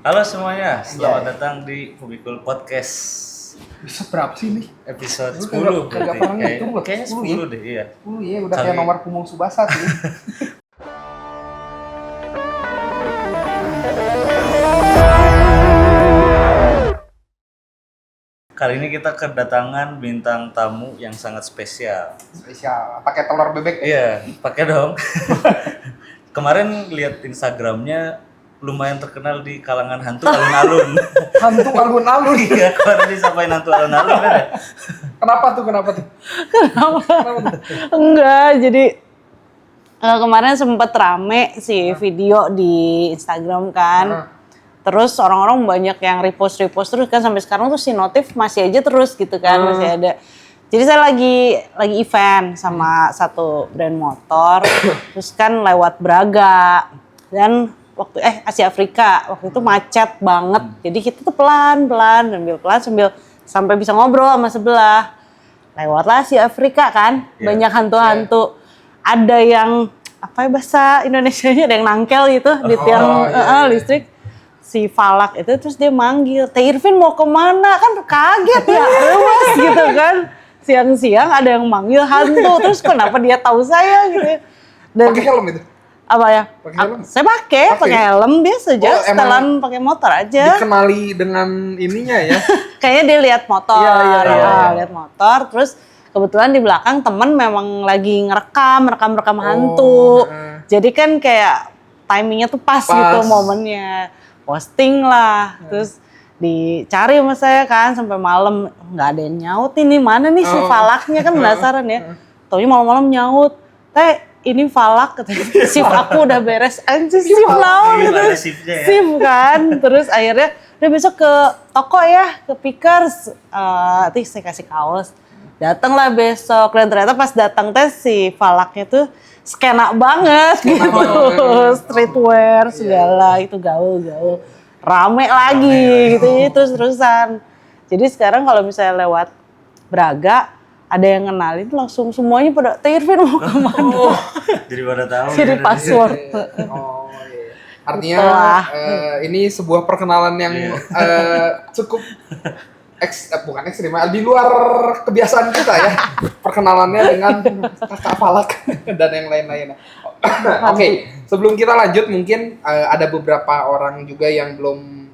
Halo semuanya, selamat datang di Pubikul Podcast Bisa berapa sih nih? episode Lu 10 kagak pernah ngitung loh. Kayaknya 10 deh, iya. 10 ya, udah kayak nomor punggung Subasa sih. Kali ini kita kedatangan bintang tamu yang sangat spesial. Spesial, pakai telur bebek. Iya, pakai dong. Kemarin lihat Instagramnya lumayan terkenal di kalangan hantu alun-alun. Hantu alun-alun. Iya, kemarin disampain hantu alun-alun kan ya? Kenapa tuh? Kenapa tuh? Enggak, jadi kemarin sempet rame sih video di Instagram kan. Terus orang-orang banyak yang repost terus kan sampai sekarang tuh si notif masih aja terus gitu kan, masih ada. Jadi saya lagi event sama satu brand motor, terus kan lewat Braga dan Asia Afrika waktu itu macet banget. Jadi kita tuh pelan-pelan sampai bisa ngobrol sama sebelah. Lewatlah Asia Afrika kan, banyak hantu-hantu. Ada yang apa ya bahasa Indonesianya, ada yang nangkel gitu di tiang listrik. Si Falak itu terus dia manggil, Teh Irvin mau kemana? Kan kaget ya, lemas gitu kan. Siang-siang ada yang manggil hantu, terus kenapa dia tahu saya gitu ya. Pakai helm itu? Apa ya? Pakai helm? Saya pakai helm biasa aja, setelan pakai motor aja. Dikenali dengan ininya ya? Kayaknya dia lihat motor, Iya. lihat motor, terus kebetulan di belakang temen memang lagi ngerekam hantu. Jadi kan kayak timingnya tuh pas gitu momennya. Posting lah, terus dicari sama saya kan sampai malam, nggak ada yang nyaut ini mana nih si Falaknya kan penasaran ya. Taunya malam-malam nyaut, Teh ini Falak katanya, shift aku udah beres, anjir shift naon gitu, shift kan. Terus akhirnya udah besok ke toko ya, ke Pickers, nanti saya kasih kaos. Datanglah besok dan ternyata pas datang teh si Falaknya tuh skena banget gitu, streetwear segala itu gaul rame lagi gitu terus-terusan. Jadi sekarang kalau misalnya lewat Braga ada yang kenalin langsung semuanya pada Teh Irvin mau kemana? Jadi pada tahu. Jadi password. Iya. Artinya ini sebuah perkenalan yang cukup bukan ekstrim, di luar kebiasaan kita ya. Perkenalannya dengan kakak Falak dan yang lain-lain. Oke, sebelum kita lanjut mungkin ada beberapa orang juga yang belum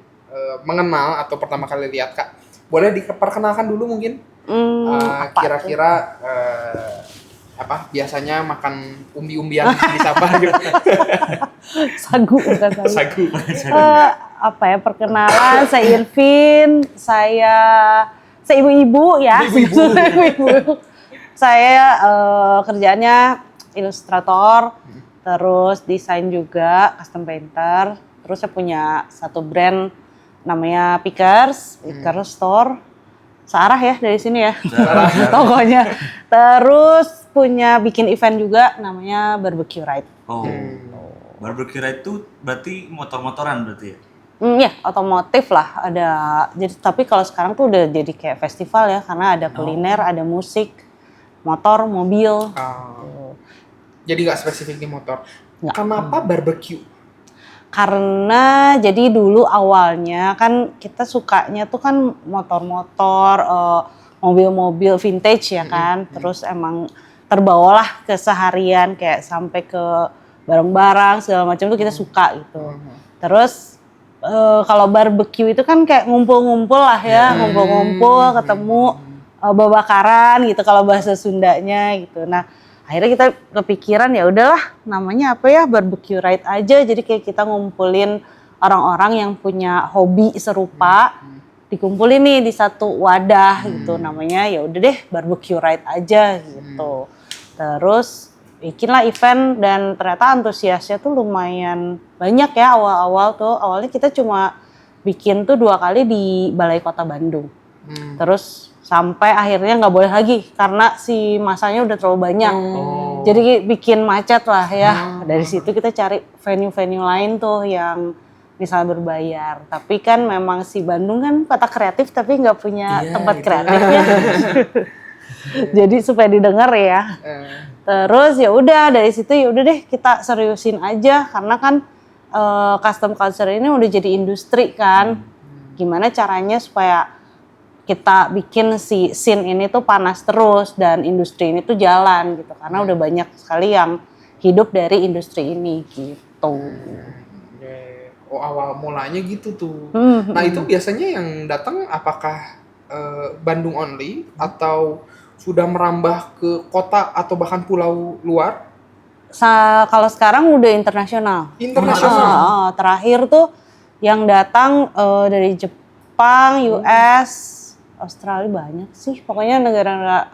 mengenal atau pertama kali lihat Kak. Boleh diperkenalkan dulu mungkin? Kira-kira apa biasanya makan umbi-umbian di Sabah gitu. Sagu bukan Sagu. Apa ya perkenalan, saya Irvin, saya ibu-ibu ya. Ibu-ibu. Saya kerjaannya ilustrator, terus desain juga, custom painter. Terus saya punya satu brand namanya Pickers Store. Searah ya dari sini ya, tokonya. Terus punya bikin event juga namanya Barbecue Ride. Barbecue Ride itu berarti motor-motoran berarti ya? Iya, otomotif lah ada. Jadi tapi kalau sekarang tuh udah jadi kayak festival ya, karena ada kuliner, ada musik, motor, mobil. Jadi nggak spesifik di motor. Nggak. Kenapa barbecue? Karena jadi dulu awalnya kan kita sukanya tuh kan motor-motor, mobil-mobil vintage ya kan. Terus emang terbawalah keseharian kayak sampai ke barang-barang segala macam tuh kita suka gitu. Terus kalau barbecue itu kan kayak ngumpul-ngumpul lah ya, ngumpul-ngumpul, ketemu babakaran gitu kalau bahasa Sundanya gitu. Nah, akhirnya kita kepikiran ya udahlah namanya apa ya barbecue ride aja. Jadi kayak kita ngumpulin orang-orang yang punya hobi serupa, dikumpulin nih di satu wadah gitu. Namanya ya udah deh barbecue ride aja gitu. Terus bikinlah event dan ternyata antusiasnya tuh lumayan banyak ya awal-awal tuh. Awalnya kita cuma bikin tuh 2 kali di Balai Kota Bandung. Terus sampai akhirnya nggak boleh lagi karena si masanya udah terlalu banyak. Jadi bikin macet lah ya. Dari situ kita cari venue-venue lain tuh yang misalnya berbayar. Tapi kan memang si Bandung kan kota kreatif tapi nggak punya tempat kreatifnya. Jadi supaya didengar ya. Terus ya udah dari situ ya udah deh kita seriusin aja karena kan custom culture ini udah jadi industri kan. Gimana caranya supaya kita bikin si scene ini tuh panas terus dan industri ini tuh jalan gitu. Karena udah banyak sekali yang hidup dari industri ini gitu. Oh, awal mulanya gitu tuh. Nah, itu biasanya yang datang apakah Bandung only atau sudah merambah ke kota atau bahkan pulau luar? Kalau sekarang udah internasional. Internasional. Terakhir tuh yang datang dari Jepang, US, Australia banyak sih. Pokoknya negara-negara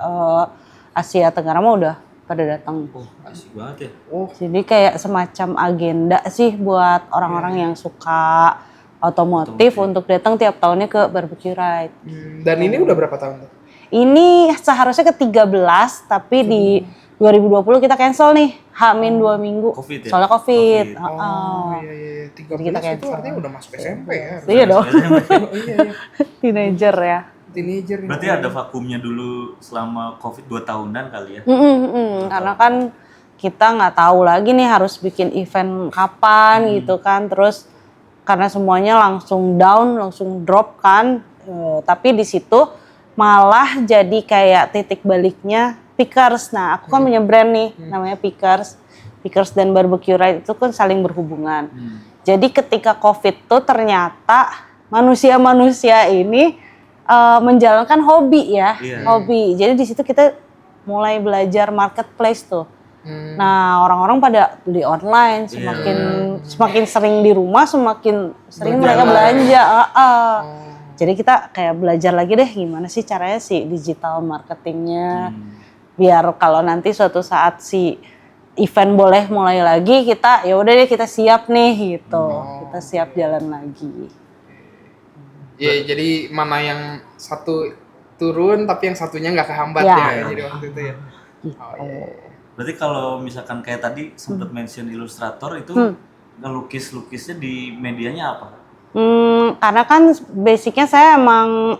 Asia Tenggara mah udah pada datang. Oh, asik banget ya. Jadi kayak semacam agenda sih buat orang-orang yang suka otomotif untuk datang tiap tahunnya ke Barbecue Ride. Dan ini udah berapa tahun tuh? Ini seharusnya ke-13 tapi di 2020 kita cancel nih, H-2 minggu. COVID ya? Soalnya COVID. Oh iya. 13 kita itu cancel. artinya udah masuk SMP ya. Iya dong, Iya. teenager ya. Teenager. Berarti ada vakumnya dulu selama COVID 2 tahunan kali ya? Karena kan kita nggak tahu lagi nih harus bikin event kapan gitu kan. Terus karena semuanya langsung down, langsung drop kan. Tapi di situ malah jadi kayak titik baliknya Pickers. Nah, aku kan punya brand nih namanya Pickers. Pickers dan Barbecue Ride itu kan saling berhubungan. Jadi ketika COVID tuh ternyata manusia-manusia ini menjalankan hobi ya, hobi. Jadi di situ kita mulai belajar marketplace tuh. Nah, orang-orang pada beli online, semakin sering di rumah, semakin sering mereka belanja. Jadi kita kayak belajar lagi deh gimana sih caranya sih digital marketingnya. Biar kalau nanti suatu saat si event boleh mulai lagi, kita ya udah deh kita siap nih gitu. Kita siap jalan lagi. Ya, jadi mana yang satu turun tapi yang satunya nggak kehambat ya. Jadi waktu itu ya. Berarti kalau misalkan kayak tadi sempat mention ilustrator itu ngelukis-lukisnya di medianya apa? Karena kan basicnya saya emang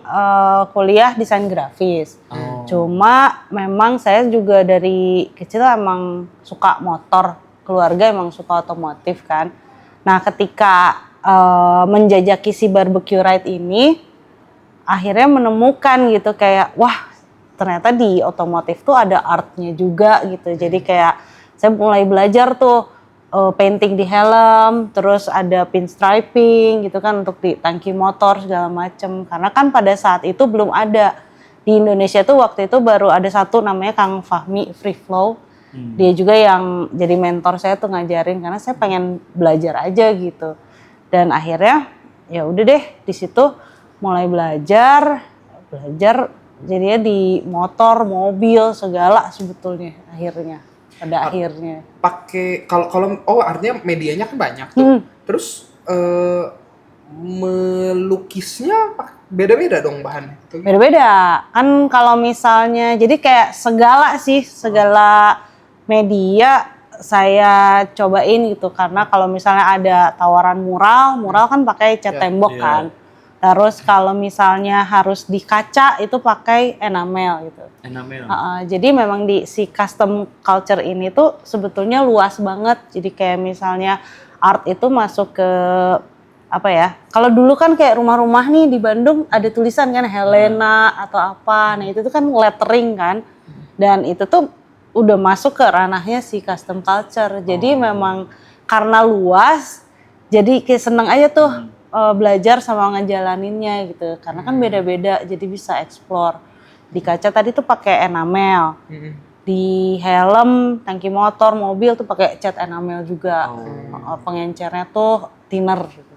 kuliah desain grafis. Cuma memang saya juga dari kecil emang suka motor, keluarga emang suka otomotif kan. Nah, ketika menjajaki si Barbecue Ride ini, akhirnya menemukan gitu kayak wah ternyata di otomotif tuh ada artnya juga gitu. Jadi kayak saya mulai belajar tuh painting di helm, terus ada pinstriping gitu kan untuk di tangki motor segala macem. Karena kan pada saat itu belum ada di Indonesia tuh, waktu itu baru ada satu namanya Kang Fahmi Free Flow. Dia juga yang jadi mentor saya tuh ngajarin karena saya pengen belajar aja gitu. Dan akhirnya ya udah deh di situ mulai belajar jadinya di motor, mobil segala sebetulnya akhirnya. Pada akhirnya. Pakai kalau artinya medianya kan banyak tuh. Terus melukisnya beda-beda dong bahannya. Beda-beda. Kan kalau misalnya jadi kayak segala media saya cobain gitu karena kalau misalnya ada tawaran mural kan pakai cat tembok kan. Terus kalau misalnya harus di kaca itu pakai enamel gitu. Enamel. Jadi memang di si custom culture ini tuh sebetulnya luas banget. Jadi kayak misalnya art itu masuk ke apa ya? Kalau dulu kan kayak rumah-rumah nih di Bandung ada tulisan kan Helena atau apa. Nah itu tuh kan lettering kan. Dan itu tuh udah masuk ke ranahnya si custom culture. Jadi memang karena luas, jadi kayak seneng aja tuh belajar sama ngejalaninnya gitu. Karena kan beda-beda, jadi bisa explore. Di kaca tadi tuh pakai enamel. Di helm, tangki motor, mobil tuh pakai cat enamel juga. Pengencernya tuh thinner gitu.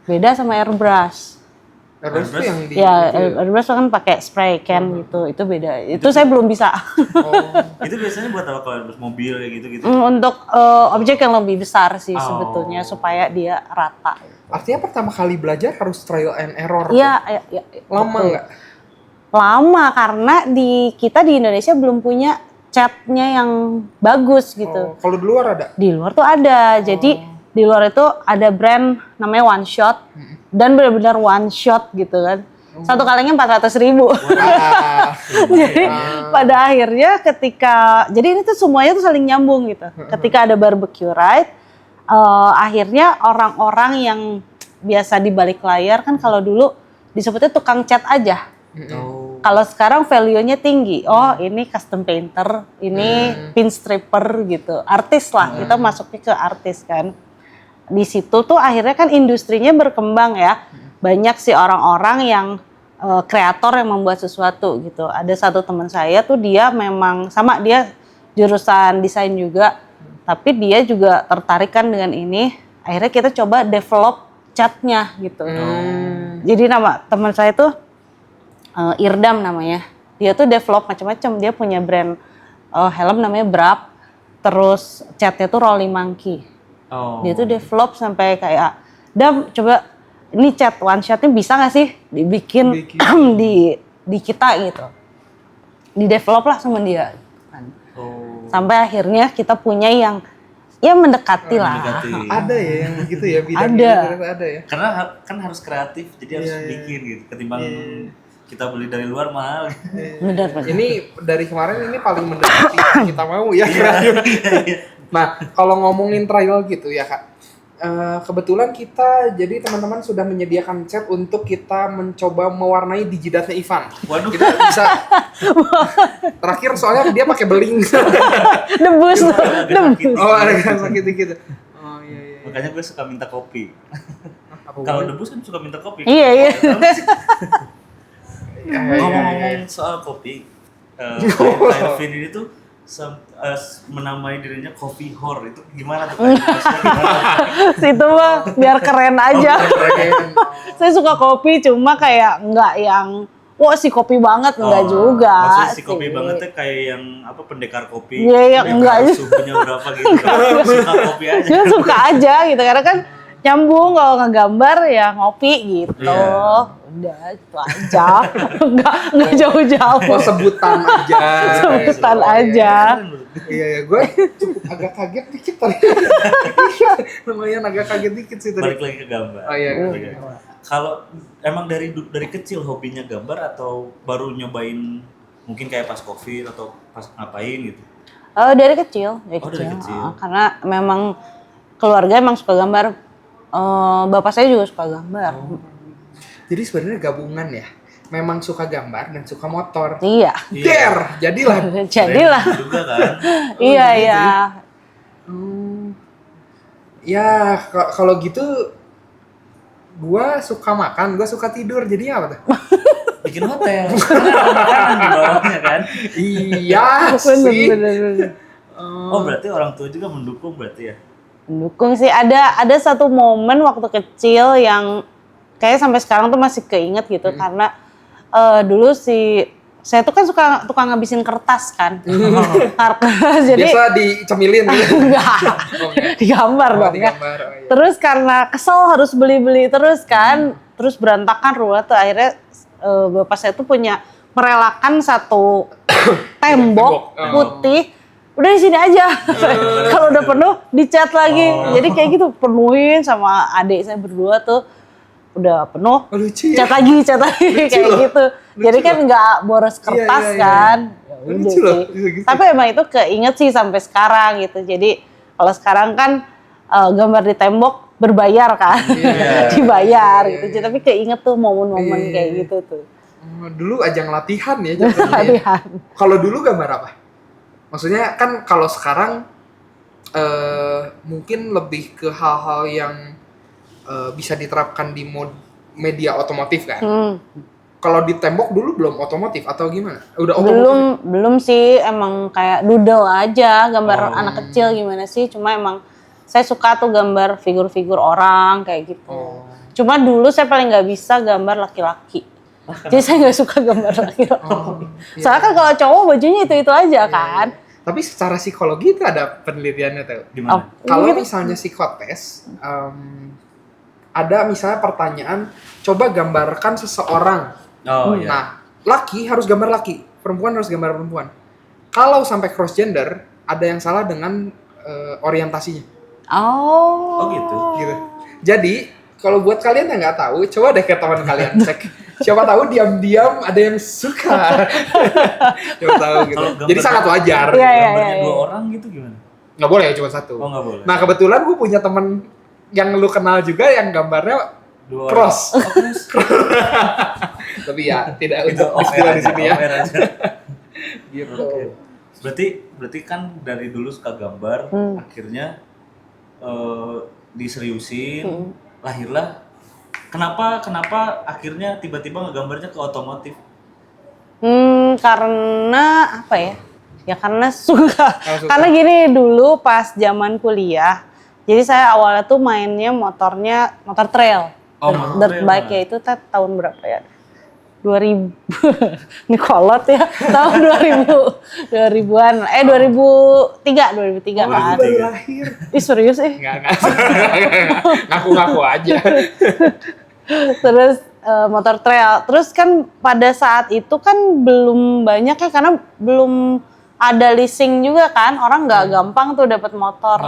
Beda sama airbrush. Airbrush tuh yang di airbrush kan pakai spray can gitu. Itu beda. Itu saya belum bisa. Itu biasanya buat apa kalau airbrush mobil kayak gitu-gitu? Untuk objek yang lebih besar sih sebetulnya supaya dia rata. Artinya pertama kali belajar harus trial and error. Iya. Lama nggak? Lama karena kita di Indonesia belum punya catnya yang bagus gitu. Kalau di luar ada? Di luar tuh ada. Jadi di luar itu ada brand namanya One Shot dan benar-benar one shot gitu kan. Satu kalengnya 400.000. Jadi pada akhirnya ketika jadi ini tuh semuanya tuh saling nyambung gitu. Ketika ada Barbecue Ride, akhirnya orang-orang yang biasa di balik layar kan kalau dulu disebutnya tukang cat aja. Oh. Kalau sekarang value-nya tinggi. Oh, ini custom painter, ini pinstriper gitu. Artis lah, kita masuknya ke artis kan. Di situ tuh akhirnya kan industrinya berkembang ya. Banyak sih orang-orang yang kreator yang membuat sesuatu gitu. Ada satu teman saya tuh dia memang sama, dia jurusan desain juga. Tapi dia juga tertarik kan dengan ini. Akhirnya kita coba develop catnya gitu. Jadi nama teman saya tuh Irdam namanya. Dia tuh develop macam-macam. Dia punya brand helm namanya Brab. Terus catnya tuh Rolling Monkey. Oh. Dia tuh develop sampai kayak, Dam coba ini cat one shotnya bisa nggak sih dibikin di kita gitu. Di develop lah sama dia. Oh. Sampai akhirnya kita punya yang ya mendekati lah. Mendekati. Ada ya yang gitu ya, bidang Ada. gitu ada ya. Karena kan harus kreatif, jadi harus bikin gitu. Ketimbang kita beli dari luar mahal. Benar. Ini dari kemarin ini paling mendekati kita mau ya kreatif. Nah, kalau ngomongin trial gitu ya Kak, kebetulan kita jadi teman-teman sudah menyediakan cat untuk kita mencoba mewarnai di jidatnya Ivan. Waduh. Kita bisa terakhir soalnya dia pakai beling. Debus. Oh, ada kan sakit dikit. Oh iya. Makanya gue suka minta kopi. Apa Kalau hubungannya? debus kan suka minta kopi. Iya. Ngomong-ngomong soal kopi, Elvin ini tuh menamai dirinya coffee whore, itu gimana tuh? Situ mah biar keren aja. Saya suka kopi cuma kayak nggak yang wah si kopi banget, enggak juga. Maksudnya si kopi sih. banget tuh kayak yang apa pendekar kopi. Iya, yang enggak aja. suhunya berapa gitu. Suka kopi aja. Dia suka aja gitu karena kan nyambung kalau ngegambar ya ngopi gitu. Iya. Udah itu aja. Enggak jauh-jauh. Oh, sebutan aja. Sebutan Oh, aja. Iya, gue cukup agak kaget dikit tadi. Lumayan agak kaget dikit sih tadi. Balik lagi ke gambar. Oh iya. Kalau emang dari kecil hobinya gambar atau baru nyobain mungkin kayak pas COVID atau pas ngapain gitu? Dari kecil. Dari kecil. Karena memang keluarga emang suka gambar. Bapak saya juga suka gambar. Jadi sebenarnya gabungan ya. Memang suka gambar dan suka motor. Iya. Der, jadilah. Jadilah. Keren juga kan? Iya, gitu iya. Ya, kalau gitu gua suka makan, gua suka tidur. Jadi apa tuh? Bikin hotel. Karena ada makanan di bawahnya kan? Iya sih. Bener. Oh, berarti orang tua juga mendukung berarti ya? Mendukung sih. Ada satu momen waktu kecil yang kayak sampai sekarang tuh masih keinget gitu karena dulu saya tuh kan suka tukang ngabisin kertas kan. Jadi Biasa dicemilin gitu. enggak digambar Oh, dong ya. digambar. Oh, iya. Terus karena kesel harus beli-beli terus kan, terus berantakan rumah tuh akhirnya bapak saya tuh merelakan satu tembok Oh. putih. Udah di sini aja. Kalau udah penuh dicat lagi. Jadi kayak gitu penuhin sama adik saya berdua tuh. Udah penuh, Oh, lucu ya. cat lagi kayak loh. gitu. Jadi kan nggak boros kertas iya. kan. Ya udah Lucu loh, sih. bisa gitu. Tapi emang itu keinget sih sampai sekarang gitu. Jadi kalau sekarang kan gambar di tembok berbayar kan, Iya. dibayar Iya, gitu. iya. Tapi keinget tuh momen-momen Iya, kayak iya. gitu tuh. Dulu ajang latihan ya jatuhnya. Latihan. Kalau dulu gambar apa? Maksudnya kan kalau sekarang mungkin lebih ke hal-hal yang bisa diterapkan di media otomotif kan. Kalau di tembok dulu belum otomotif atau gimana? Udah otomotif? Belum sih, emang kayak doodle aja, gambar anak kecil gimana sih. Cuma emang saya suka tuh gambar figur-figur orang kayak gitu. Cuma dulu saya paling nggak bisa gambar laki-laki. Jadi saya nggak suka gambar laki-laki. Soalnya kan kalau cowok bajunya itu aja kan. Tapi secara psikologi itu ada penelitiannya tuh. Gimana? Kalau misalnya psikotes, ada misalnya pertanyaan, coba gambarkan seseorang. Oh iya. Nah, laki harus gambar laki, perempuan harus gambar perempuan. Kalau sampai cross gender, ada yang salah dengan orientasinya. Oh. Oh gitu. Gitu. Jadi, kalau buat kalian yang nggak tahu, coba deh ke teman kalian cek. Siapa tahu diam-diam ada yang suka. Coba tahu gitu. Kalau gambar- Jadi sangat wajar. Iya, iya, Gambarnya iya. dua orang gitu gimana? Nggak boleh, cuma satu. Oh, nggak boleh. Nah kebetulan gue punya temen yang lu kenal juga yang gambarnya Dua cross. orang. Tapi ya tidak Itu untuk istilah di sini ya. off-air aja. Gitu. Berarti kan dari dulu suka gambar, akhirnya diseriusin, lahirlah. Kenapa akhirnya tiba-tiba ngegambarnya ke otomotif? Karena apa ya? Ya karena suka. Suka. Karena gini dulu pas zaman kuliah, jadi saya awalnya tuh mainnya motor trail. Oh, Dirt motor bike trail. ya itu tahun berapa ya? 2000. Ini kolot ya. Tahun 2000-an. 2003 kan. Baru lahir. Ih serius sih. Enggak. Ngaku-ngaku aja. Terus motor trail. Terus kan pada saat itu kan belum banyak ya karena belum ada leasing juga kan. Orang nggak gampang tuh dapat motor.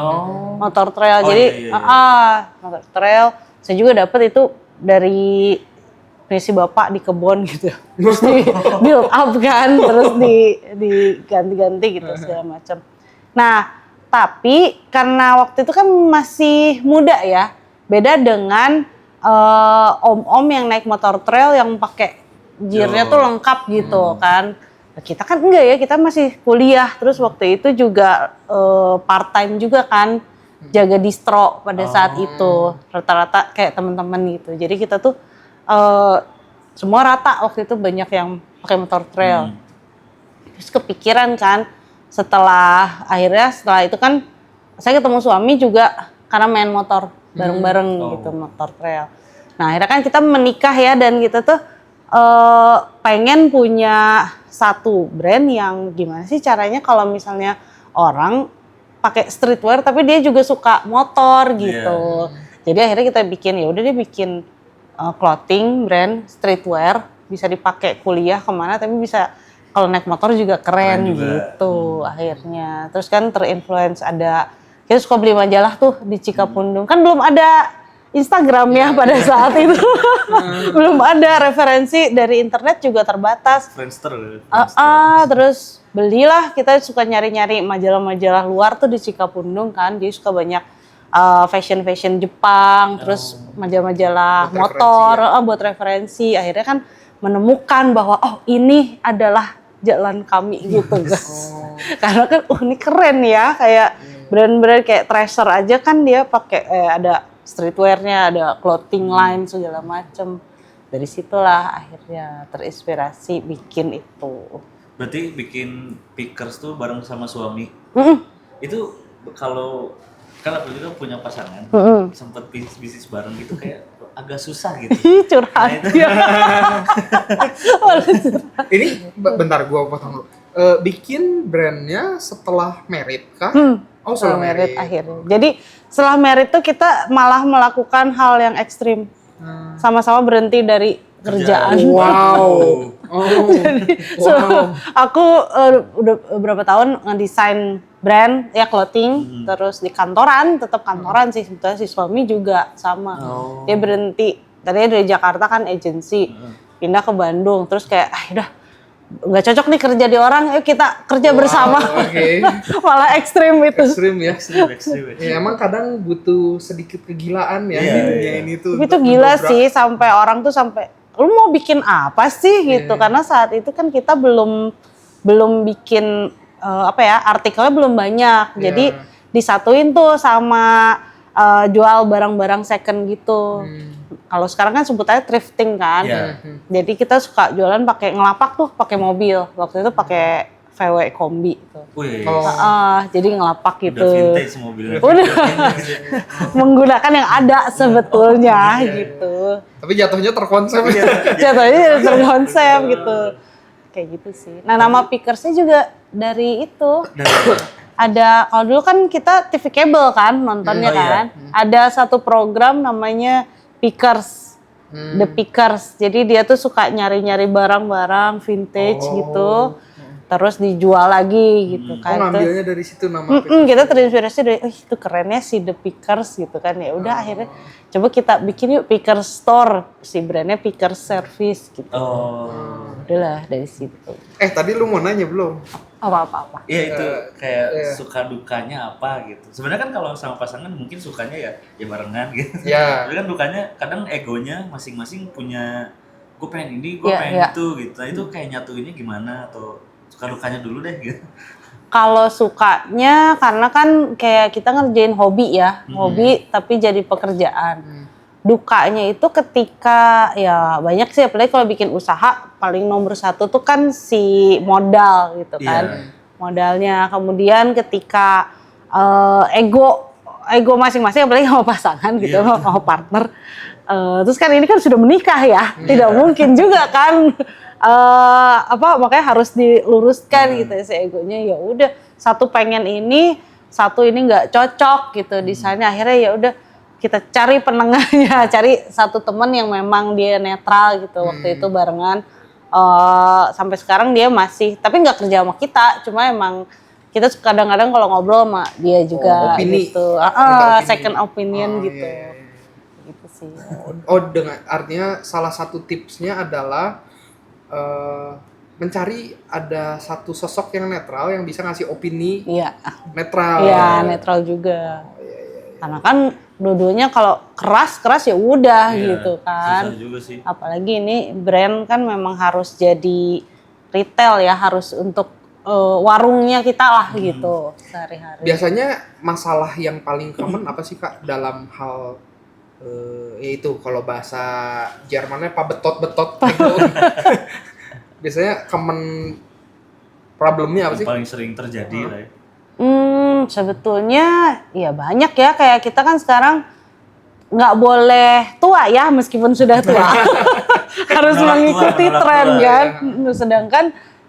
Motor trail. Oh, Jadi iya. motor trail saya juga dapat itu dari punya bapak di kebun gitu. Terus di build up kan, terus diganti-ganti gitu segala macam. Nah, tapi karena waktu itu kan masih muda ya. Beda dengan om-om yang naik motor trail yang pakai gearnya tuh lengkap gitu kan. Nah, kita kan enggak ya, kita masih kuliah. Terus waktu itu juga part time juga kan, jaga distro pada saat itu. Rata-rata kayak teman-teman gitu. Jadi kita tuh semua rata waktu itu banyak yang pakai motor trail. Terus kepikiran kan setelah itu kan saya ketemu suami juga karena main motor bareng-bareng gitu motor trail. Nah akhirnya kan kita menikah ya dan kita tuh pengen punya satu brand yang gimana sih caranya kalau misalnya orang pakai streetwear tapi dia juga suka motor gitu. Jadi akhirnya kita bikin bikin clothing brand streetwear bisa dipakai kuliah kemana tapi bisa kalau naik motor juga keren gitu akhirnya. Terus kan terinfluence kita suka beli majalah tuh di Cikapundung. Kan belum ada Instagram ya pada saat itu. Belum ada referensi dari internet juga terbatas. Friendster. Terus belilah kita suka nyari-nyari majalah-majalah luar tuh di Cikapundung kan. Jadi suka banyak fashion Jepang, terus majalah-majalah motor buat referensi. Akhirnya kan menemukan bahwa ini adalah jalan kami gitu guys. Karena kan ini keren ya kayak brand-brand kayak Treasure aja kan dia pakai ada streetwear-nya, ada clothing line segala macem. Dari situlah akhirnya terinspirasi bikin itu. Berarti bikin pickers tuh bareng sama suami. Itu kalau kan aku juga punya pasangan, sempet bisnis bareng gitu kayak agak susah gitu. Curhat. Ini bentar gua potong dulu. Bikin brandnya setelah merit kah? Setelah merit akhirnya. Jadi setelah merit tuh kita malah melakukan hal yang ekstrim. Sama-sama berhenti dari kerjaan. Wow. Jadi aku udah beberapa tahun ngedesain brand ya clothing, terus di kantoran, tetap kantoran sih sebetulnya si suami juga sama. Dia berhenti. Tadinya dari Jakarta kan agensi, pindah ke Bandung, terus kayak udah nggak cocok nih kerja di orang, yuk kita kerja bersama. Malah ekstrim itu. Ekstrim ya. Ekstrim. Ya emang kadang butuh sedikit kegilaan ya di dunia ini tuh. Itu gila sih sampai orang tuh sampai lu mau bikin apa sih gitu karena saat itu kan kita belum bikin artikelnya belum banyak. Jadi disatuin tuh sama jual barang-barang second gitu. Kalau sekarang kan sebutannya thrifting kan. Jadi kita suka jualan pakai ngelapak tuh pakai mobil. Waktu itu pakai VW kombi tuh. Jadi ngelapak gitu. Udah vintage mobilnya. Udah menggunakan yang ada sebetulnya gitu. Tapi jatuhnya terkonsep. Jatuhnya terkonsep gitu. Kayak gitu sih. Nah nama Pickersnya juga dari itu. Ada kalau dulu kan kita TV kabel kan nontonnya kan. Ada satu program namanya Pickers. The Pickers. Jadi dia tuh suka nyari-nyari barang-barang vintage gitu. Terus dijual lagi gitu kan. Ngambilnya dari situ nama kita terinspirasi dari itu kerennya si The Pickers gitu kan. Ya udah akhirnya coba kita bikin yuk Pickers Store. Si brandnya Pickers Service gitu. udahlah dari situ. Tadi lu mau nanya belum? Apa. Iya itu kayak iya. suka dukanya apa gitu. Sebenarnya kan kalau sama pasangan mungkin sukanya ya barengan gitu. Ya. Tapi kan dukanya kadang egonya masing-masing punya, gue pengen ini, gue Iya, pengen iya. itu gitu. Nah itu kayak nyatuinnya gimana atau suka dukanya dulu deh gitu. Kalau sukanya karena kan kayak kita ngerjain hobi ya, hobi tapi jadi pekerjaan. Dukanya itu ketika ya banyak sih, apalagi kalau bikin usaha paling nomor satu tuh kan si modal gitu kan. Iya. Modalnya, kemudian ketika ego masing-masing apalagi sama pasangan gitu, Iya. sama partner. Terus kan ini kan sudah menikah ya, tidak mungkin juga kan makanya harus diluruskan gitu ya, si egonya. Ya udah, satu pengen ini, satu ini nggak cocok gitu desainnya, akhirnya ya udah kita cari penengahnya, cari satu teman yang memang dia netral gitu. Waktu itu barengan sampai sekarang dia masih, tapi nggak kerja sama kita, cuma emang kita kadang-kadang kalau ngobrol sama dia juga opini. gitu. Minta opini. Second opinion gitu. Iya. Gitu sih. Dengan artinya salah satu tipsnya adalah mencari ada satu sosok yang netral yang bisa ngasih opini Iya. netral. Iya, netral juga. Karena kan dua-duanya kalau keras ya udah Iya, gitu kan. susah juga sih. Apalagi ini brand kan memang harus jadi retail ya, harus untuk warungnya kita lah gitu sehari-hari. Biasanya masalah yang paling common apa sih Kak dalam hal yaitu kalau bahasa Jermannya betot gitu. Biasanya common problemnya apa Yang sih? paling sering terjadi lah ya. Sebetulnya ya banyak ya, kayak kita kan sekarang nggak boleh tua ya meskipun sudah tua. Harus Menolak mengikuti tua, tren menolak tua, kan. Sedangkan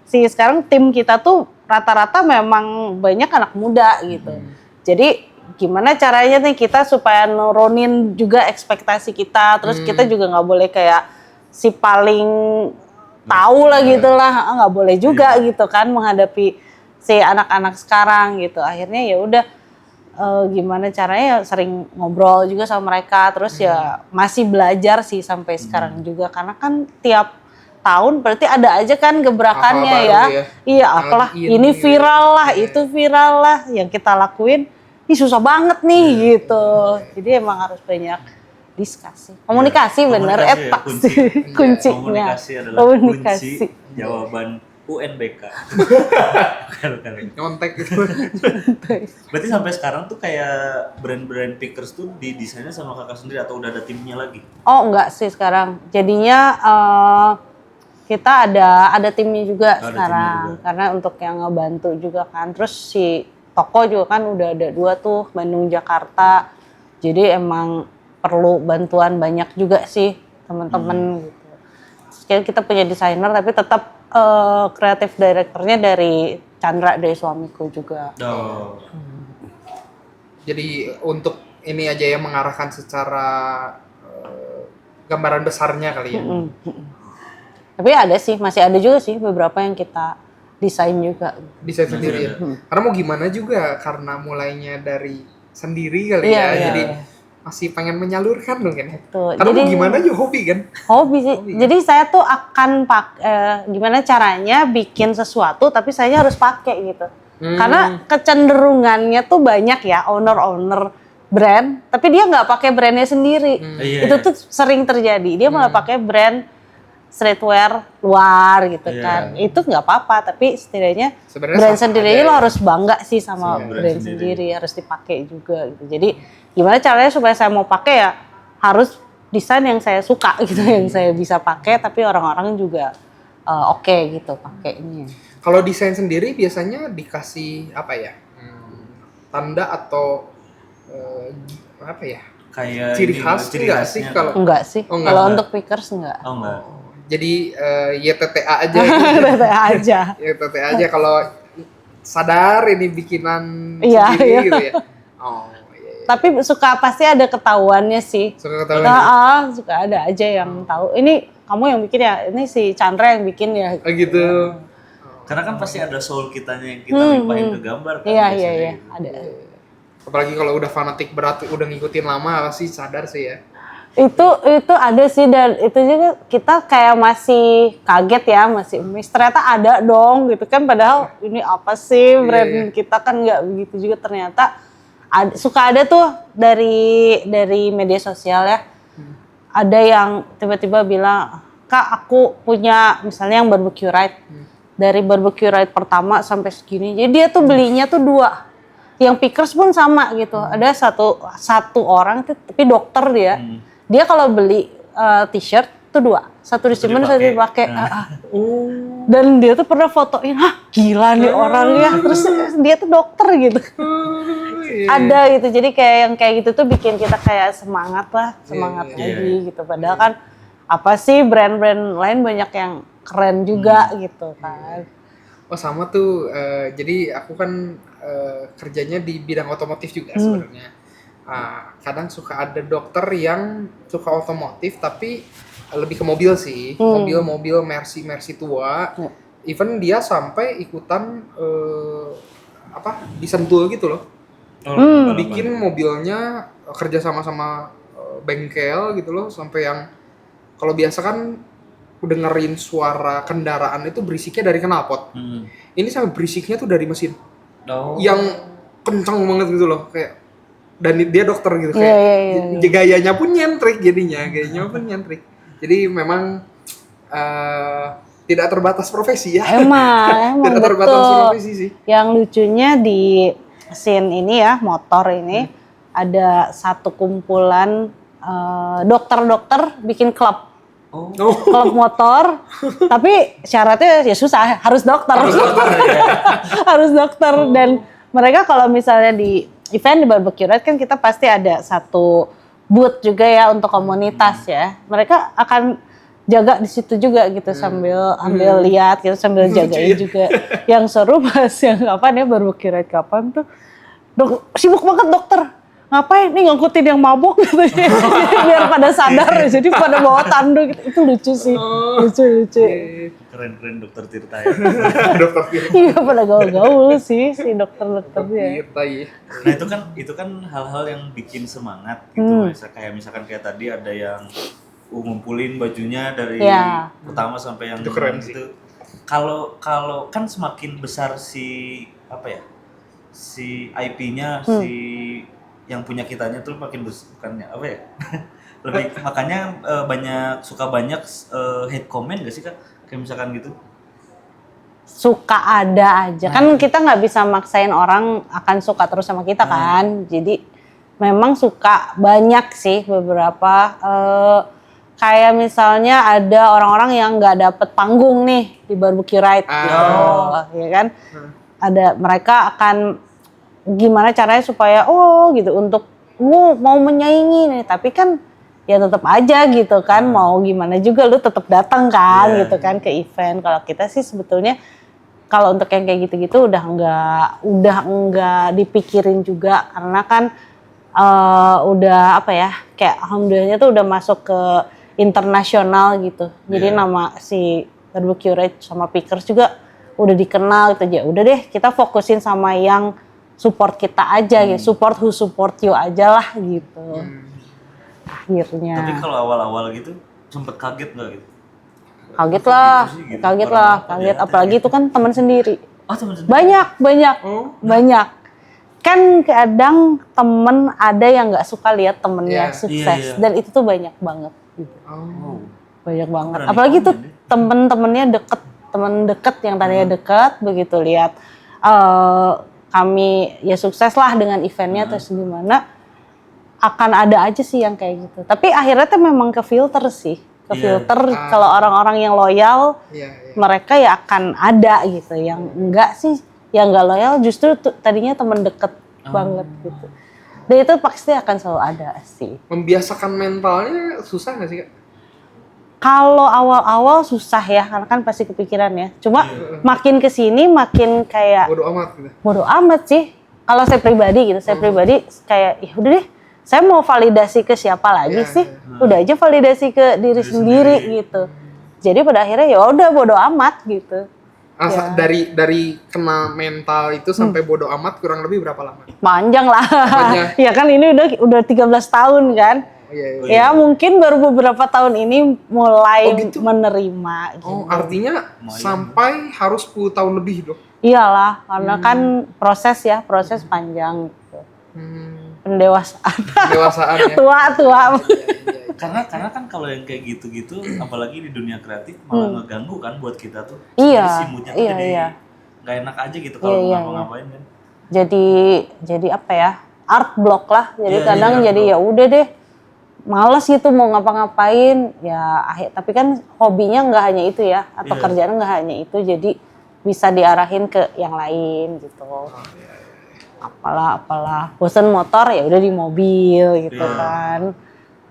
sekarang tim kita tuh rata-rata memang banyak anak muda gitu. Jadi gimana caranya nih kita supaya nurunin juga ekspektasi kita, terus kita juga nggak boleh kayak si paling tahu lah gitulah, nggak boleh juga gitu kan menghadapi si anak-anak sekarang gitu. Akhirnya ya udah gimana caranya, sering ngobrol juga sama mereka, terus ya masih belajar sih sampai sekarang juga, karena kan tiap tahun berarti ada aja kan gebrakannya Hal-hal ya. baru ya. Iya, apalah ini viral lah, itu viral lah, yang kita lakuin ini susah banget nih gitu. Jadi emang harus banyak diskusi, komunikasi bener, Komunikasi ya, etak kunci. sih kuncinya. Komunikasi adalah Komunikasi. kunci jawaban UNBK. Bukan. Nyontek gitu. Berarti sampai sekarang tuh kayak brand-brand pickers tuh didesainnya sama kakak sendiri atau udah ada timnya lagi? Oh enggak sih sekarang. Jadinya kita ada timnya juga Ada sekarang. timnya juga. Karena untuk yang ngebantu juga kan. Terus si toko juga kan udah ada 2 tuh, Bandung Jakarta. Jadi emang perlu bantuan banyak juga sih teman-teman gitu. Terus kita punya desainer tapi tetap kreatif direkturnya dari Chandra, dari suamiku juga. Oh. Jadi untuk ini aja ya, mengarahkan secara gambaran besarnya kali ya. Tapi masih ada juga sih beberapa yang kita desain juga. Desain sendiri ya. Karena mau gimana juga, karena mulainya dari sendiri kali Iya, ya. iya, Jadi iya. masih pengen menyalurkan mungkin. Betul. Karena Jadi mau gimana juga hobi kan. hobi sih. Jadi saya tuh akan gimana caranya bikin sesuatu tapi saya harus pakai gitu. Karena kecenderungannya tuh banyak ya owner brand, tapi dia nggak pakai brandnya sendiri. Iya. Itu tuh sering terjadi. Dia malah pakai brand streetwear luar gitu Iya. kan. Itu nggak apa-apa, tapi setidaknya Sebenarnya brand sama sendiri aja lo ya. harus bangga sih sama Sama brand brand sendiri. sendiri, harus dipakai juga gitu. Jadi gimana caranya supaya saya mau pakai ya harus desain yang saya suka gitu, yang saya bisa pakai tapi orang-orang juga oke gitu pakainya. Kalau desain sendiri biasanya dikasih apa ya? Tanda atau apa ya? Kayak Ciri ini, khas ciri enggak sih khasnya. kalau Enggak sih. Oh, enggak. Kalau untuk pickers enggak. Oh enggak. jadi YTTA aja gitu. TTA aja. YTTA aja kalau sadar ini bikinan Iya, sendiri iya. gitu ya. Oh, iya. Tapi pasti ada ketahuannya sih. Suka ketahuan. Suka ada aja yang tahu. Ini kamu yang bikin ya, ini si Chandra yang bikin ya. Oh, gitu. Karena kan pasti ada soul kitanya yang kita limpahin ke gambar kan. Iya, biasanya iya. gitu. Ada. Apalagi kalau udah fanatik berat, udah ngikutin lama pasti sadar sih ya. Itu ada sih, dan itu juga kita kayak masih kaget ya, masih miss, ternyata ada dong gitu kan, padahal ini apa sih brand kita kan nggak begitu juga, ternyata suka ada tuh dari media sosial ya. Ada yang tiba-tiba bilang, "Kak, aku punya," misalnya yang barbecue right. Dari barbecue right pertama sampai segini. Jadi dia tuh belinya tuh 2. Yang pickers pun sama gitu. Ada satu orang tapi dokter dia. Dia kalau beli t-shirt tuh 2. Satu disimpan, satu dipakai. Dan dia tuh pernah fotoin, gila nih orangnya. Terus dia tuh dokter gitu. Ada gitu. Jadi kayak yang kayak gitu tuh bikin kita kayak semangat lagi gitu. Padahal kan apa sih, brand-brand lain banyak yang keren juga gitu kan. Oh sama tuh, jadi aku kan kerjanya di bidang otomotif juga sebenarnya. Kadang suka ada dokter yang suka otomotif tapi lebih ke mobil sih, mobil-mobil Mercy tua. Even dia sampai ikutan di Sentul gitu loh. Bikin mobilnya kerja sama bengkel gitu loh, sampai yang kalau biasa kan dengerin suara kendaraan itu berisiknya dari knalpot. Ini sampai berisiknya tuh dari mesin. Yang kencang banget gitu loh, kayak, dan dia dokter gitu kayak gayanya pun nyentrik jadinya, Jadi memang tidak terbatas profesi ya. Emang tidak terbatas profesi sih. Yang lucunya di scene ini ya, motor ini ada satu kumpulan dokter-dokter bikin klub. Klub motor, tapi syaratnya ya susah, harus dokter. Harus dokter. Dan mereka kalau misalnya di event di barbecue right kan kita pasti ada satu booth juga ya untuk komunitas ya. Mereka akan jaga di situ juga gitu, sambil lihat gitu, sambil jagain juga. Yang seru pas yang kapan ya, barbecue right kapan tuh, sibuk banget dokter. Ngapain nih ngangkutin yang mabuk gitu ya. Biar pada sadar, jadi pada bawa tandu gitu. Itu lucu sih. Lucu. Keren dokter Tirta ya. Dokter Tirta. Iya, pada gaul-gaul sih si dokter-dokternya. Nah itu kan hal-hal yang bikin semangat gitu. Misalkan kayak tadi ada yang ngumpulin bajunya dari pertama sampai yang itu keren sih. Kalau kan semakin besar si IP-nya, si yang punya kitanya tuh makin bukannya apa ya? Lebih makanya banyak hate comment gak sih Kak? Kayak misalkan gitu. Suka ada aja. Kan kita nggak bisa maksain orang akan suka terus sama kita kan. Jadi memang suka banyak sih beberapa. Kayak misalnya ada orang-orang yang nggak dapet panggung nih di barbecue right gitu, ya kan? Ada mereka akan gimana caranya supaya gitu untuk mau menyaingi nih, tapi kan ya tetap aja gitu kan, mau gimana juga lu tetap datang kan gitu kan ke event. Kalau kita sih sebetulnya kalau untuk yang kayak gitu-gitu udah enggak dipikirin juga, karena kan udah kayak alhamdulillahnya tuh udah masuk ke internasional gitu. Jadi nama si barbecue right sama pickers juga udah dikenal gitu aja. Udah deh kita fokusin sama yang support kita aja ya, support who support you aja lah gitu. Akhirnya. Tapi kalau awal-awal gitu sempet kaget nggak gitu? Kaget lah. Apalagi itu kan teman sendiri. Teman sendiri. Banyak. Kan kadang temen ada yang nggak suka lihat temennya sukses, dan itu tuh banyak banget gitu. Banyak banget. Apalagi tuh temen-temennya temen deket yang tadinya deket, begitu lihat kami ya sukses lah dengan eventnya terus gimana, akan ada aja sih yang kayak gitu. Tapi akhirnya tuh memang ke filter sih, kalau orang-orang yang loyal mereka ya akan ada gitu. Yang enggak sih, yang enggak loyal justru tadinya teman deket banget gitu. Dan itu pasti akan selalu ada sih. Membiasakan mentalnya susah nggak sih Kak? Kalau awal-awal susah ya, karena kan pasti kepikiran ya. Cuma makin kesini makin kayak bodo amat sih. Kalau saya pribadi gitu, kayak ya udah deh, saya mau validasi ke siapa lagi sih? Udah aja validasi ke diri sendiri gitu. Jadi pada akhirnya ya udah bodo amat gitu. Dari kena mental itu sampai bodo amat kurang lebih berapa lama? Panjang lah. Ya kan ini udah 13 tahun kan. Iya. Ya mungkin baru beberapa tahun ini mulai gitu? menerima gitu. Oh, artinya Lumayan. sampai harus 10 tahun lebih dong. Iyalah, karena kan proses panjang gitu. Pendewasaan. Pendewasaan ya. Tua. Karena kan kalau yang kayak gitu-gitu, apalagi di dunia kreatif malah ngeganggu kan buat kita tuh. Iya, Jadi si moodnya tuh iya, jadi iya. nggak enak aja gitu kalau Iya, ngapa-ngapain kan. Jadi apa ya? Art block lah. Jadi Iya, kadang iya, jadi art ya udah deh. Males gitu mau ngapa-ngapain ya tapi kan hobinya nggak hanya itu ya atau Iya. kerjaan nggak hanya itu jadi bisa diarahin ke yang lain gitu. Apalah bosen motor ya udah di mobil gitu Iya. kan.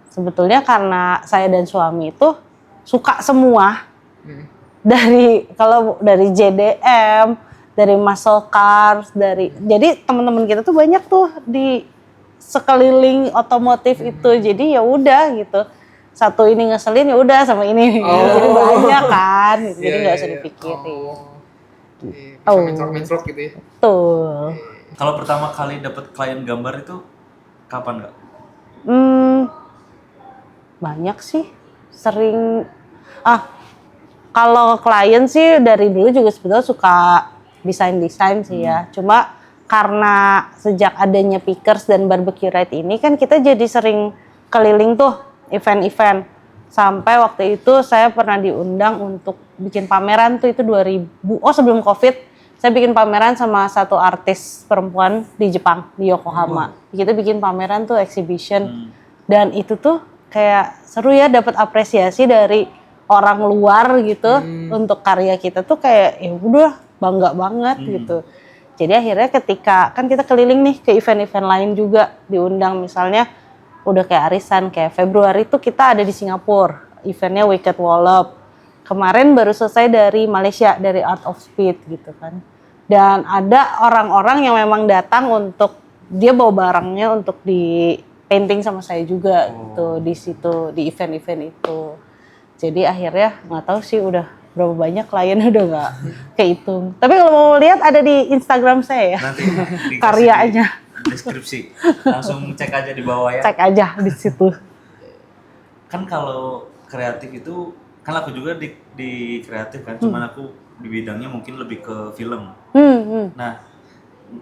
Sebetulnya karena saya dan suami itu suka semua. Kalau dari JDM, dari muscle cars, jadi teman-teman kita tuh banyak tuh di sekeliling otomotif itu. Jadi ya udah gitu. Satu ini ngeselin ya udah sama ini. Jadi banyak kan. Gitu. Jadi nggak usah dipikirin. Bisa mentrok-mentrok gitu ya. Tuh. Kalau pertama kali dapat klien gambar itu kapan nggak? Banyak sih. Sering kalau klien sih dari dulu juga sebetulnya suka desain sih ya. Cuma karena sejak adanya Pickers dan Barbecue Ride ini kan kita jadi sering keliling tuh event-event. Sampai waktu itu saya pernah diundang untuk bikin pameran tuh itu 2000. Sebelum Covid saya bikin pameran sama satu artis perempuan di Jepang, di Yokohama. Kita bikin pameran tuh exhibition. Dan itu tuh kayak seru ya dapat apresiasi dari orang luar gitu untuk karya kita tuh kayak ya udah bangga banget gitu. Jadi akhirnya ketika kan kita keliling nih ke event-event lain juga diundang misalnya udah kayak arisan kayak Februari tuh kita ada di Singapura eventnya Wicked Wallop. Kemarin baru selesai dari Malaysia dari Art of Speed gitu kan. Dan ada orang-orang yang memang datang untuk dia bawa barangnya untuk di painting sama saya juga gitu di situ di event-event itu. Jadi akhirnya nggak tahu sih udah berapa banyak klien udah nggak kehitung. Tapi kalau mau lihat ada di Instagram saya ya. Nanti dikasih Karyanya. di deskripsi. Langsung cek aja di bawah ya. Cek aja di situ. Kan kalau kreatif itu kan aku juga di kreatif kan, cuman aku di bidangnya mungkin lebih ke film. Nah,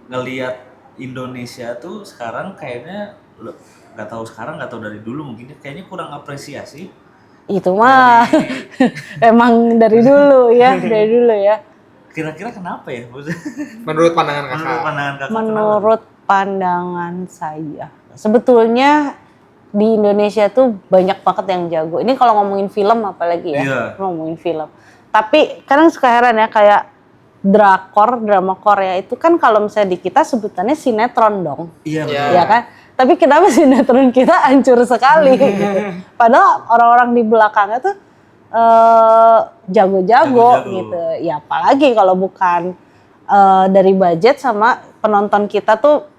ngelihat Indonesia tuh sekarang kayaknya nggak tahu sekarang nggak tahu dari dulu mungkin kayaknya kurang apresiasi. Itu mah emang dari dulu ya, dari dulu ya. Kira-kira kenapa ya? Menurut pandangan kakak. Menurut pandangan kakak. Menurut pandangan saya, sebetulnya di Indonesia tuh banyak banget yang jago. Ini kalau ngomongin film apalagi ya, Iya. ngomongin film. Tapi kadang suka heran ya kayak drama Korea itu kan kalau misalnya di kita sebutannya sinetron dong, Iya betul. Iya. ya kan? Tapi kenapa sinetron kita hancur sekali? Padahal orang-orang di belakangnya tuh jago-jago gitu. Ya apalagi kalau bukan dari budget sama penonton kita tuh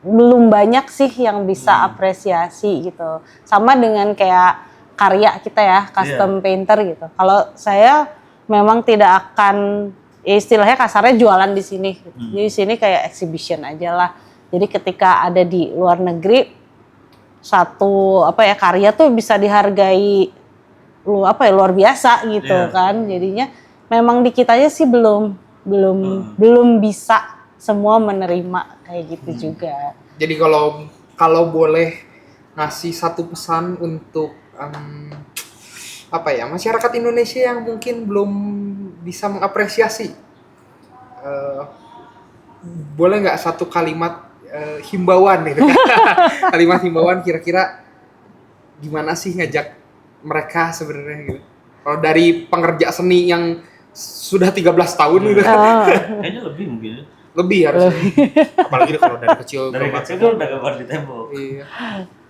belum banyak sih yang bisa apresiasi gitu. Sama dengan kayak karya kita ya, custom painter gitu. Kalau saya memang tidak akan istilahnya kasarnya jualan di sini. Jadi di sini kayak exhibition aja lah. Jadi ketika ada di luar negeri satu karya tuh bisa dihargai luar biasa gitu kan. Jadinya memang di kitanya sih belum bisa semua menerima kayak gitu juga. Jadi kalau boleh ngasih satu pesan untuk masyarakat Indonesia yang mungkin belum bisa mengapresiasi, boleh nggak satu kalimat himbauan gitu? Kalimat himbauan kira-kira gimana sih ngajak mereka sebenarnya gitu? Kalau dari pengerja seni yang sudah 13 tahun gitu. Kayaknya lebih mungkin. Lebih harusnya. Apalagi kalau dari kecil. Dari kecil kan udah gambar di tembok. Iya.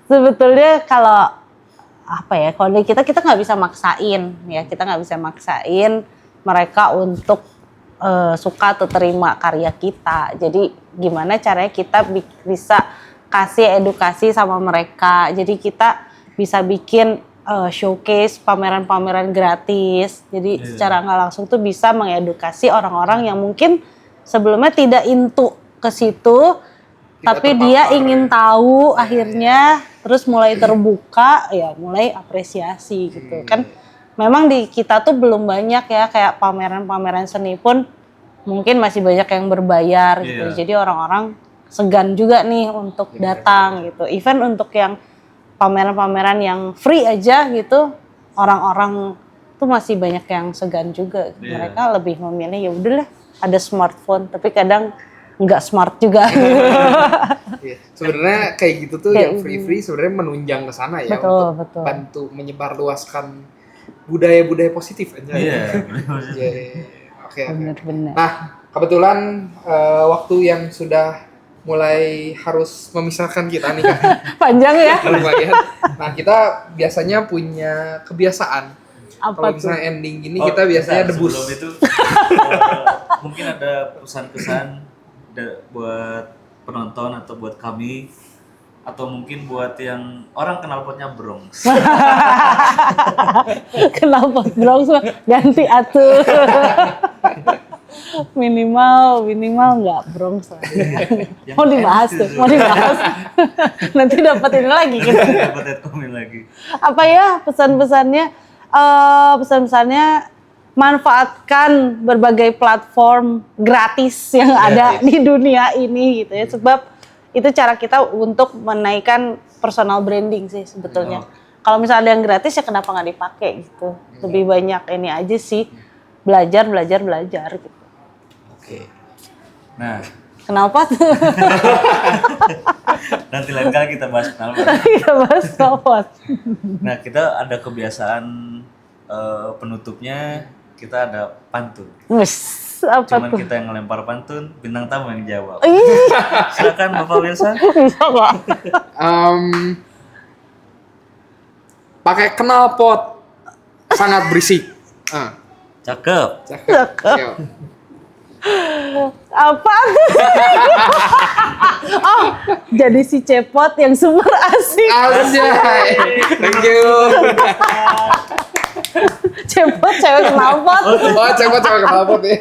Sebetulnya kalau kalau dari kita nggak bisa maksain ya, kita nggak bisa maksain mereka untuk suka atau terima karya kita. Jadi gimana caranya kita bisa kasih edukasi sama mereka. Jadi kita bisa bikin showcase, pameran-pameran gratis. Jadi secara nggak langsung tuh bisa mengedukasi orang-orang yang mungkin sebelumnya tidak into ke situ, Tapi dia ingin tahu akhirnya, terus mulai terbuka, ya mulai apresiasi gitu kan. Memang di kita tuh belum banyak ya, kayak pameran-pameran seni pun mungkin masih banyak yang berbayar gitu. Jadi orang-orang segan juga nih untuk datang gitu. Even untuk yang pameran-pameran yang free aja gitu, orang-orang tuh masih banyak yang segan juga. Mereka lebih memilih ya udahlah ada smartphone, tapi kadang nggak smart juga. Sebenarnya kayak gitu tuh yang free sebenarnya menunjang ke sana ya, untuk bantu menyebarluaskan budaya-budaya positif aja. Oke. Nah, kebetulan waktu yang sudah mulai harus memisahkan kita nih kan. Panjang ya. Nah, kita biasanya punya kebiasaan. Kalau misalnya ending gini kita biasanya debus. Sebelum itu mungkin ada pesan-pesan buat penonton atau buat kami, atau mungkin buat yang orang knalpotnya Bronx. Knalpot Bronx ganti atuh. minimal nggak Bronx lah. Mau dibahas tuh, mau dibahas. Nanti dapat ini lagi kita. Dapat komen lagi. Apa ya pesan-pesannya? Pesan-pesannya manfaatkan berbagai platform gratis yang ada di dunia ini gitu ya, sebab itu cara kita untuk menaikkan personal branding sih sebetulnya. Kalau misalnya ada yang gratis ya kenapa nggak dipakai gitu. Lebih banyak ini aja sih, belajar gitu. Oke. Nah, knalpot. nanti lain kali kita bahas knalpot. Nah, kita ada kebiasaan penutupnya, kita ada pantun. Apa cuman tuh? kita yang ngelempar pantun, bintang tamu yang jawab. Silakan Bapak Wilson. Bisa nggak? Pakai knalpot sangat berisik. Cakep. Cakep. Apa? Oh, jadi si cepot yang super asik. Anjay. Thank you. Cepot cewek knalpot. Oh, cepot knalpot ya.